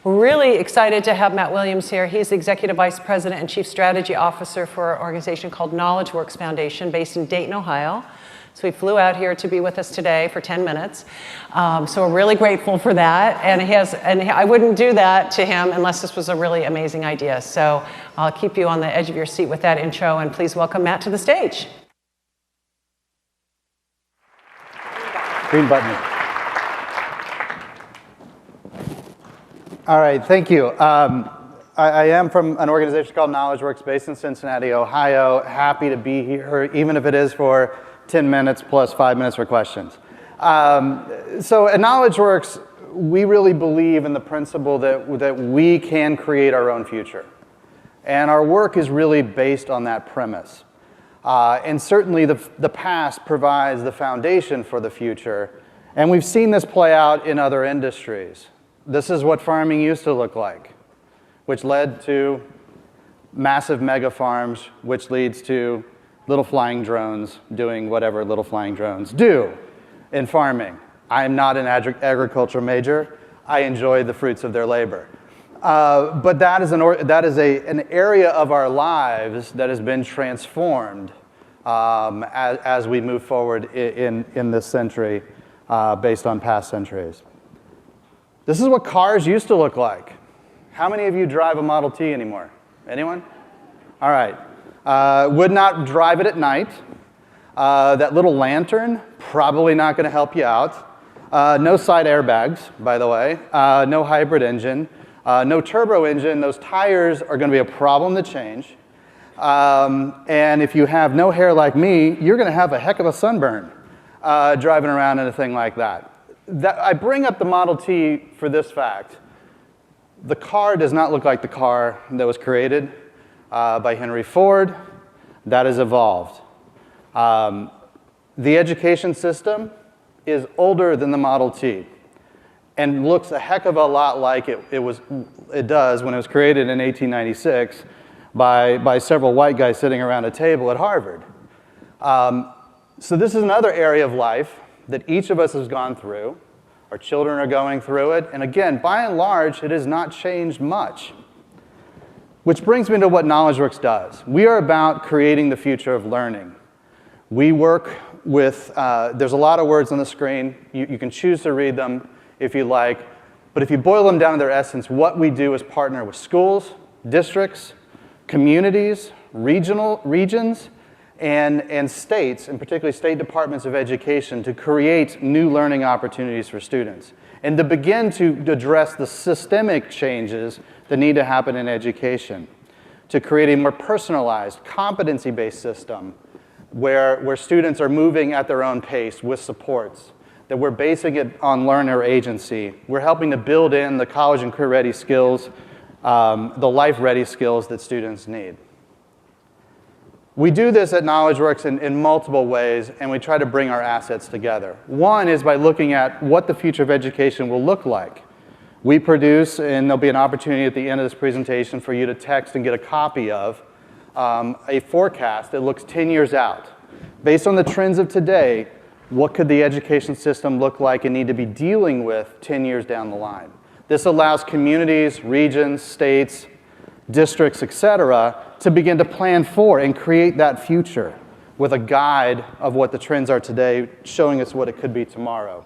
We're really excited to have Matt Williams here. He's the Executive Vice President and Chief Strategy Officer for an organization called KnowledgeWorks Foundation based in Dayton, Ohio. So he flew out here to be with us today for 10 minutes. So we're really grateful for that. And I wouldn't do that to him unless this was a really amazing idea. So I'll keep you on the edge of your seat with that intro, and please welcome Matt to the stage. Green button. All right, thank you. I am from an organization called KnowledgeWorks based in Cincinnati, Ohio. Happy to be here, even if it is for 10 minutes plus 5 minutes for questions. So at KnowledgeWorks, we really believe in the principle that we can create our own future. And our work is really based on that premise. And certainly the past provides the foundation for the future. And we've seen this play out in other industries. This is what farming used to look like, which led to massive mega farms, which leads to little flying drones doing whatever little flying drones do in farming. I am not an agriculture major. I enjoy the fruits of their labor. But that is an area of our lives that has been transformed as we move forward in this century based on past centuries. This is what cars used to look like. How many of you drive a Model T anymore? Anyone? All right. Would not drive it at night. That little lantern, probably not going to help you out. No side airbags, by the way. No hybrid engine. No turbo engine. Those tires are going to be a problem to change. And if you have no hair like me, you're going to have a heck of a sunburn driving around in a thing like that. I bring up the Model T for this fact. The car does not look like the car that was created by Henry Ford. That has evolved. The education system is older than the Model T and looks a heck of a lot like it does when it was created in 1896 by several white guys sitting around a table at Harvard. So this is another area of life that each of us has gone through. Our children are going through it. And again, by and large, it has not changed much. Which brings me to what KnowledgeWorks does. We are about creating the future of learning. We work with, there's a lot of words on the screen. You can choose to read them if you like. But if you boil them down to their essence, what we do is partner with schools, districts, communities, regions, and states, and particularly state departments of education, to create new learning opportunities for students and to begin to address the systemic changes that need to happen in education, to create a more personalized, competency-based system where students are moving at their own pace with supports, that we're basing it on learner agency. We're helping to build in the college and career-ready skills, the life-ready skills that students need. We do this at KnowledgeWorks in multiple ways, and we try to bring our assets together. One is by looking at what the future of education will look like. We produce, and there'll be an opportunity at the end of this presentation for you to text and get a copy of, a forecast that looks 10 years out. Based on the trends of today, what could the education system look like and need to be dealing with 10 years down the line? This allows communities, regions, states, districts, et cetera, to begin to plan for and create that future with a guide of what the trends are today, showing us what it could be tomorrow.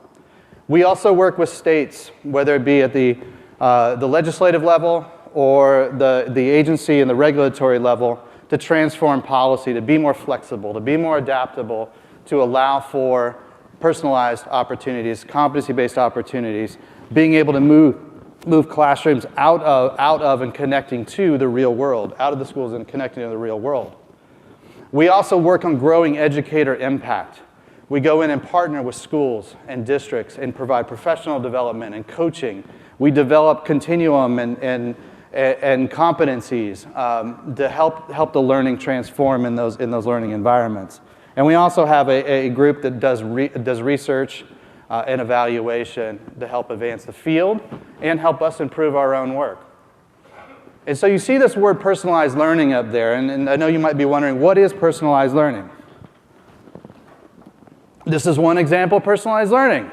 We also work with states, whether it be at the legislative level or the agency and the regulatory level, to transform policy, to be more flexible, to be more adaptable, to allow for personalized opportunities, competency-based opportunities, being able to move classrooms out of and connecting to the real world, out of the schools and connecting to the real world. We also work on growing educator impact. We go in and partner with schools and districts and provide professional development and coaching. We develop continuum and competencies to help the learning transform in those learning environments. And we also have a group that does research and evaluation to help advance the field and help us improve our own work. And so you see this word personalized learning up there, and I know you might be wondering, what is personalized learning? This is one example of personalized learning.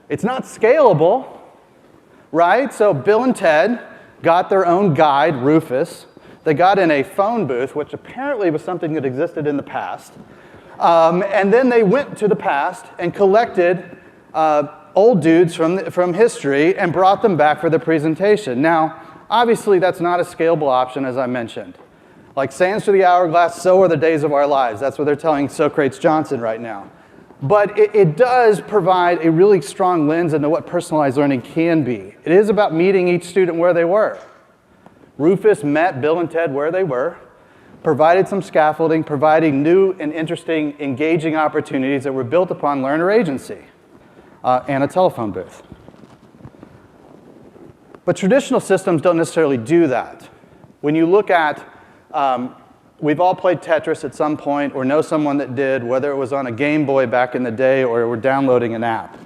It's not scalable, right? So Bill and Ted got their own guide, Rufus. They got in a phone booth, which apparently was something that existed in the past. And then they went to the past and collected old dudes from history and brought them back for the presentation. Now, obviously, that's not a scalable option, as I mentioned. Like sands through the hourglass, so are the days of our lives. That's what they're telling Socrates Johnson right now. But it does provide a really strong lens into what personalized learning can be. It is about meeting each student where they were. Rufus met Bill and Ted where they were, provided some scaffolding, providing new and interesting, engaging opportunities that were built upon learner agency and a telephone booth. But traditional systems don't necessarily do that. When you look at, we've all played Tetris at some point or know someone that did, whether it was on a Game Boy back in the day or we're downloading an app.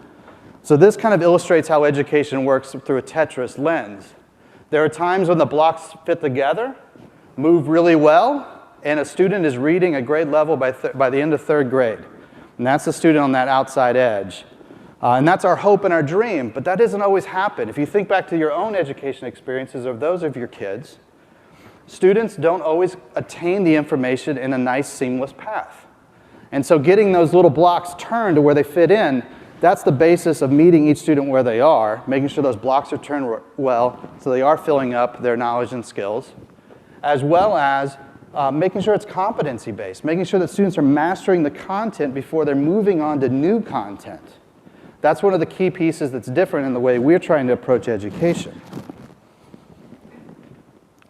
So this kind of illustrates how education works through a Tetris lens. There are times when the blocks fit together, move really well, and a student is reading at grade level by the end of third grade. And that's the student on that outside edge. And that's our hope and our dream, but that doesn't always happen. If you think back to your own education experiences or those of your kids, students don't always attain the information in a nice, seamless path. And so getting those little blocks turned to where they fit in, that's the basis of meeting each student where they are, making sure those blocks are turned well so they are filling up their knowledge and skills, as well as making sure it's competency-based, making sure that students are mastering the content before they're moving on to new content. That's one of the key pieces that's different in the way we're trying to approach education.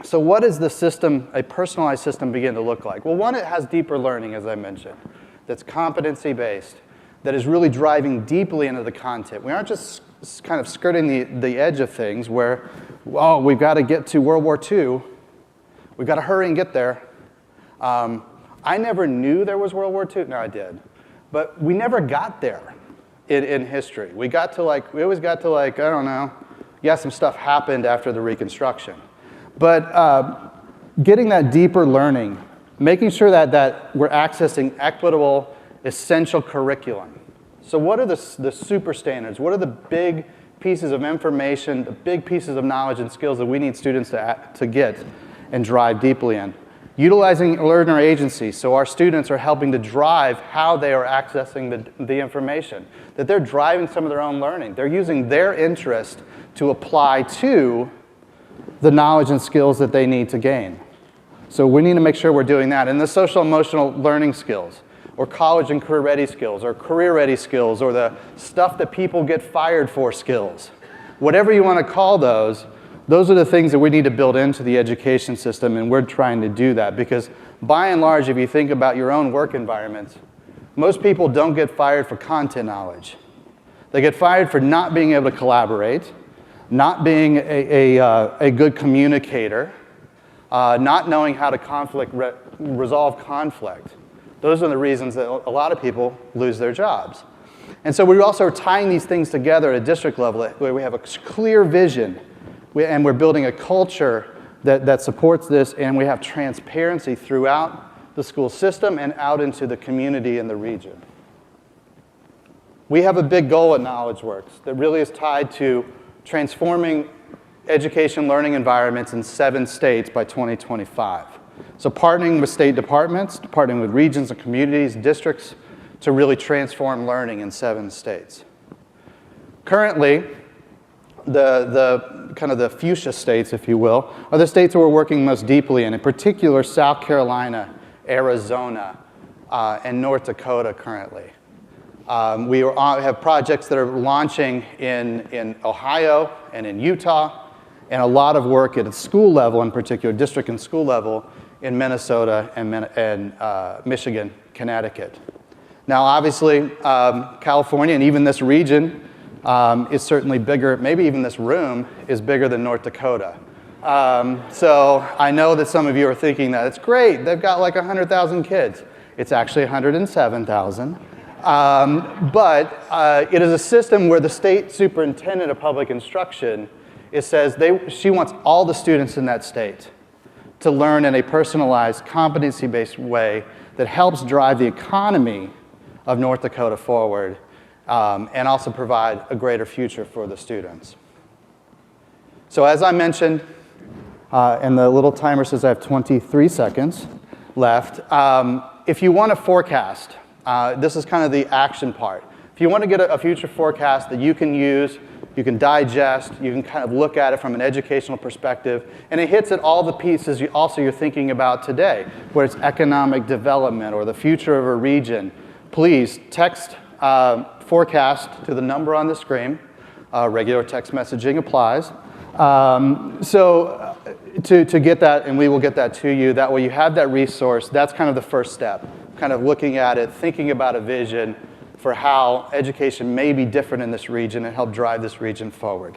So what does the system, a personalized system, begin to look like? Well, one, it has deeper learning, as I mentioned, that's competency-based, that is really driving deeply into the content. We aren't just kind of skirting the edge of things where, oh, we've got to get to World War II. We've got to hurry and get there. I never knew there was World War II. No, I did. But we never got there in history. We always got to I don't know, yeah, some stuff happened after the Reconstruction. But getting that deeper learning, making sure that we're accessing equitable, essential curriculum. So what are the super standards? What are the big pieces of information, the big pieces of knowledge and skills that we need students to get and drive deeply in? Utilizing learner agency, so our students are helping to drive how they are accessing the information, that they're driving some of their own learning. They're using their interest to apply to the knowledge and skills that they need to gain. So we need to make sure we're doing that. And the social emotional learning skills, or college and career ready skills, or career ready skills, or the stuff that people get fired for skills. Whatever you want to call those are the things that we need to build into the education system, and we're trying to do that because by and large, if you think about your own work environments, most people don't get fired for content knowledge. They get fired for not being able to collaborate, not being a good communicator, not knowing how to resolve conflict. Those are the reasons that a lot of people lose their jobs. And so we also are tying these things together at a district level where we have a clear vision and we're building a culture that supports this, and we have transparency throughout the school system and out into the community and the region. We have a big goal at KnowledgeWorks that really is tied to transforming education learning environments in 7 states by 2025. So partnering with state departments, partnering with regions and communities, districts, to really transform learning in 7 states. Currently, the kind of the fuchsia states, if you will, are the states that we're working most deeply in particular South Carolina, Arizona, and North Dakota currently. We have projects that are launching in Ohio and in Utah, and a lot of work at a school level, in particular, district and school level, in Minnesota and Michigan, Connecticut. Now, obviously, California and even this region is certainly bigger, maybe even this room is bigger than North Dakota. So I know that some of you are thinking that it's great, they've got like 100,000 kids. It's actually 107,000. But it is a system where the state superintendent of public instruction says she wants all the students in that state to learn in a personalized, competency-based way that helps drive the economy of North Dakota forward and also provide a greater future for the students. So as I mentioned, and the little timer says I have 23 seconds left. If you want to forecast, this is kind of the action part. If you want to get a future forecast that you can use, you can digest, you can kind of look at it from an educational perspective, and it hits at all the pieces you're thinking about today, whether it's economic development or the future of a region. Please text forecast to the number on the screen. Regular text messaging applies. To get that, and we will get that to you, that way you have that resource. That's kind of the first step, kind of looking at it, thinking about a vision for how education may be different in this region and help drive this region forward.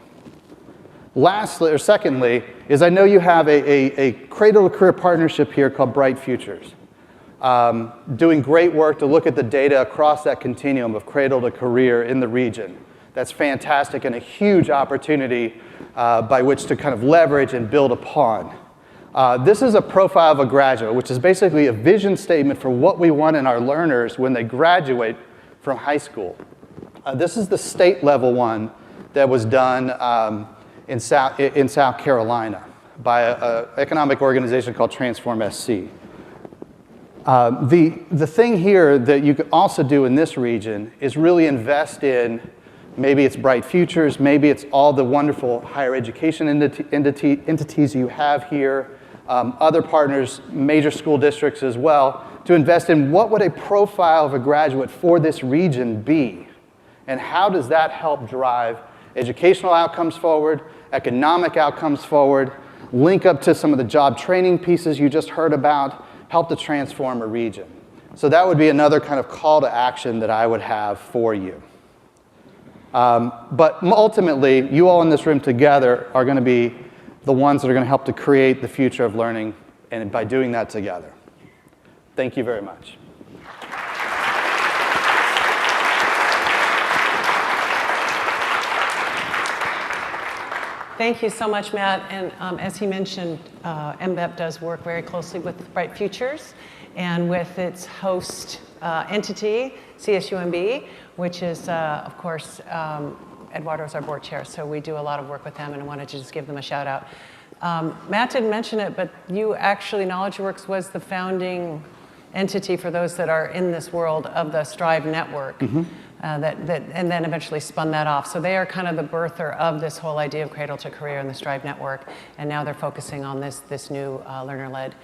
Lastly, or secondly, is I know you have a cradle to career partnership here called Bright Futures. Doing great work to look at the data across that continuum of cradle to career in the region. That's fantastic and a huge opportunity by which to kind of leverage and build upon. This is a profile of a graduate, which is basically a vision statement for what we want in our learners when they graduate from high school. This is the state level one that was done in South Carolina by an economic organization called Transform SC. The thing here that you could also do in this region is really invest in, maybe it's Bright Futures, maybe it's all the wonderful higher education entities you have here, other partners, major school districts as well, to invest in what would a profile of a graduate for this region be, and how does that help drive educational outcomes forward, economic outcomes forward, link up to some of the job training pieces you just heard about, help to transform a region. So that would be another kind of call to action that I would have for you. But ultimately, you all in this room together are going to be the ones that are going to help to create the future of learning, and by doing that together. Thank you very much. Thank you so much, Matt. And as he mentioned, MBEP does work very closely with Bright Futures and with its host entity, CSUMB, which is, of course, Eduardo is our board chair, so we do a lot of work with them, and I wanted to just give them a shout out. Matt didn't mention it, but you actually, KnowledgeWorks was the founding entity for those that are in this world of the Strive network. And then eventually spun that off. So they are kind of the birther of this whole idea of cradle to career and the Strive network, and now they're focusing on this new learner-led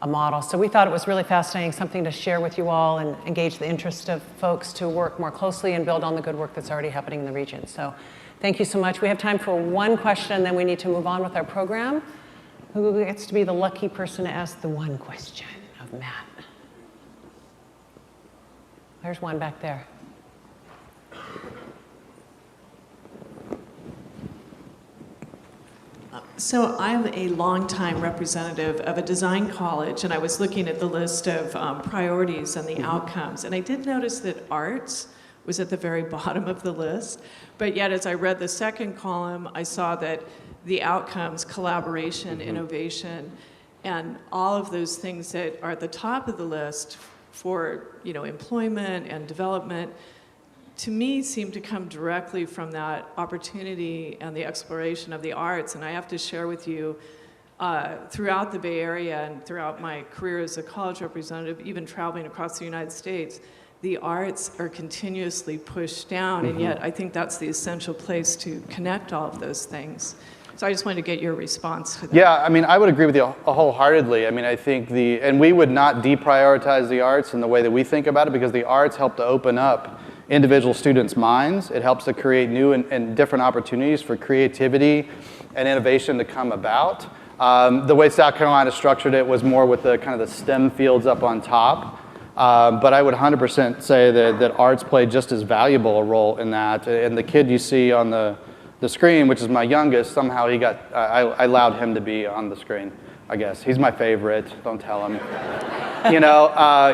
model. So we thought it was really fascinating, something to share with you all and engage the interest of folks to work more closely and build on the good work that's already happening in the region. So thank you so much. We have time for one question, and then we need to move on with our program. Who gets to be the lucky person to ask the one question of Matt? There's one back there. So I'm a longtime representative of a design college, and I was looking at the list of priorities and the outcomes, and I did notice that arts was at the very bottom of the list, but yet as I read the second column, I saw that the outcomes, collaboration, innovation, and all of those things that are at the top of the list for employment and development, to me, seem to come directly from that opportunity and the exploration of the arts. And I have to share with you, throughout the Bay Area and throughout my career as a college representative, even traveling across the United States, the arts are continuously pushed down, and yet I think that's the essential place to connect all of those things. So I just wanted to get your response to that. Yeah, I mean, I would agree with you wholeheartedly. I mean, I think and we would not deprioritize the arts in the way that we think about it, because the arts help to open up individual students' minds. It helps to create new and different opportunities for creativity and innovation to come about. The way South Carolina structured it was more with the kind of the STEM fields up on top. But I would 100% say that arts play just as valuable a role in that. And the kid you see on the screen, which is my youngest, somehow I allowed him to be on the screen, I guess. He's my favorite, don't tell him.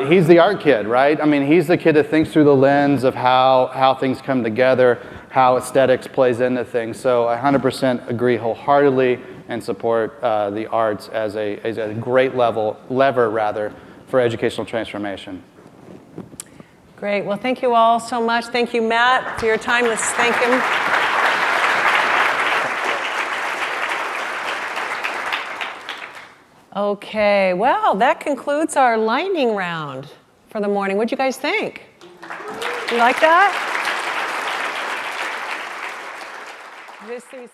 He's the art kid, right? I mean, he's the kid that thinks through the lens of how things come together, how aesthetics plays into things. So I 100% agree wholeheartedly and support the arts as a great lever for educational transformation. Great. Well, thank you all so much. Thank you, Matt, for your time. Let's thank him. Okay, well, that concludes our lightning round for the morning. What'd you guys think? You like that? This is